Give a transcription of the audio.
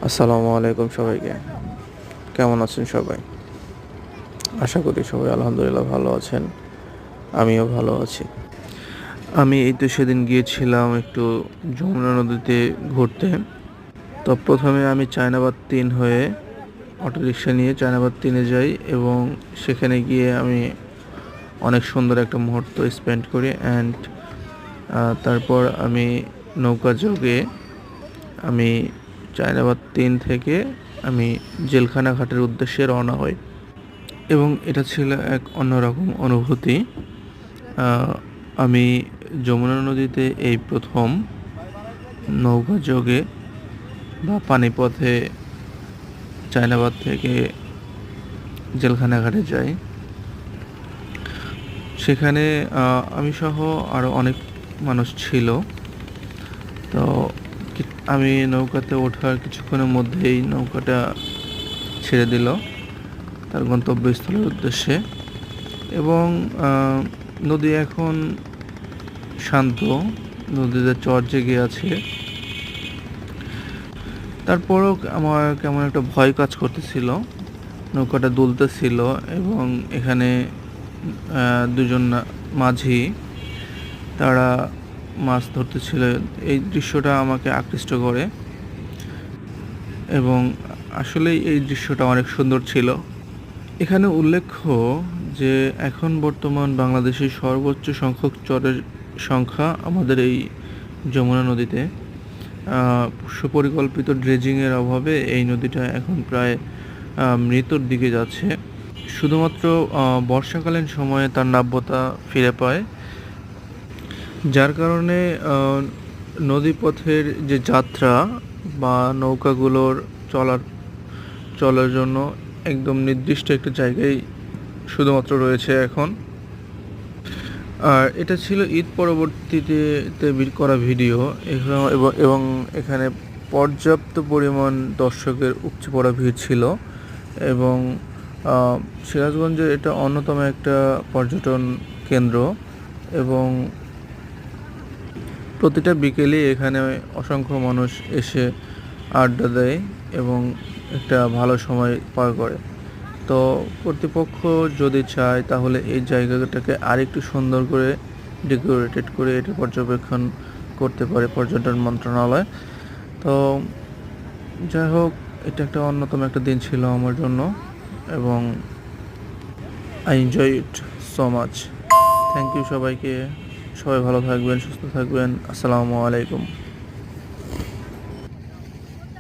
আসসালামু আলাইকুম সবাইকে। কেমন আছেন সবাই? আশা করি সবাই আলহামদুলিল্লাহ ভালো আছেন। আমিও ভালো আছি। আমি এই তো সেদিন গিয়েছিলাম একটু যমুনা নদীতে ঘুরতে। তো প্রথমে আমি চায়নাবাদ ৩ হয়ে অটোরিকশা নিয়ে চায়নাবাদ ৩-এ যাই এবং সেখানে গিয়ে আমি অনেক সুন্দর একটা মুহূর্ত স্পেন্ড করি অ্যান্ড তারপর আমি নৌকাযোগে আমি চায়নাবাদ ৩ থেকে আমি জেলখানা ঘাটের উদ্দেশ্যে রওনা হই এবং এটা ছিল এক অন্যরকম অনুভূতি। আমি যমুনা নদীতে এই প্রথম নৌকাযোগে বা পানিপথে চায়নাবাদ থেকে জেলখানা ঘাটে যাই। সেখানে আমি সহ আরও অনেক মানুষ ছিল। তো আমি নৌকাতে ওঠার কিছুক্ষণের মধ্যেই নৌকাটা ছেড়ে দিল তার গন্তব্যস্থলের উদ্দেশ্যে এবং নদী এখন শান্ত, নদীতে চর জেগে আছে। তারপরও আমার কেমন একটা ভয় কাজ করতেছিল, নৌকাটা দুলতেছিল এবং এখানে দুজন মাঝি তারা মাছ ধরতেছিল। এই দৃশ্যটা আমাকে আকৃষ্ট করে এবং আসলেই এই দৃশ্যটা অনেক সুন্দর ছিল। এখানে উল্লেখ্য যে এখন বর্তমান বাংলাদেশের সর্বোচ্চ সংখ্যক চরের সংখ্যা আমাদের এই যমুনা নদীতে। সুপরিকল্পিত ড্রেজিংয়ের অভাবে এই নদীটা এখন প্রায় মৃত্যুর দিকে যাচ্ছে। শুধুমাত্র বর্ষাকালীন সময়ে তার নাব্যতা ফিরে পায়, যার কারণে নদীপথের যে যাত্রা বা নৌকাগুলোর চলার জন্য একদম নির্দিষ্ট একটা জায়গায় শুধুমাত্র রয়েছে এখন। আর এটা ছিল ঈদ পরবর্তীতে করা ভিডিও এবং এখানে পর্যাপ্ত পরিমাণ দর্শকের উপচে পড়া ভিড় ছিল এবং সিরাজগঞ্জের এটা অন্যতম একটা পর্যটন কেন্দ্র এবং প্রতিটা বিকেলে এখানে অসংখ্য মানুষ এসে আড্ডা দেয় এবং একটা ভালো সময় পার করে। তো কর্তৃপক্ষ যদি চায় তাহলে এই জায়গাটাকে আরেকটু সুন্দর করে ডেকোরেটেড করে এটা পর্যবেক্ষণ করতে পারে পর্যটন মন্ত্রণালয়। তো যাই হোক, এটা একটা অন্যতম একটা দিন ছিল আমার জন্য এবং I enjoy it so much. Thank you সবাইকে। সবাই ভালো থাকবেন, সুস্থ থাকবেন। আসসালামু আলাইকুম।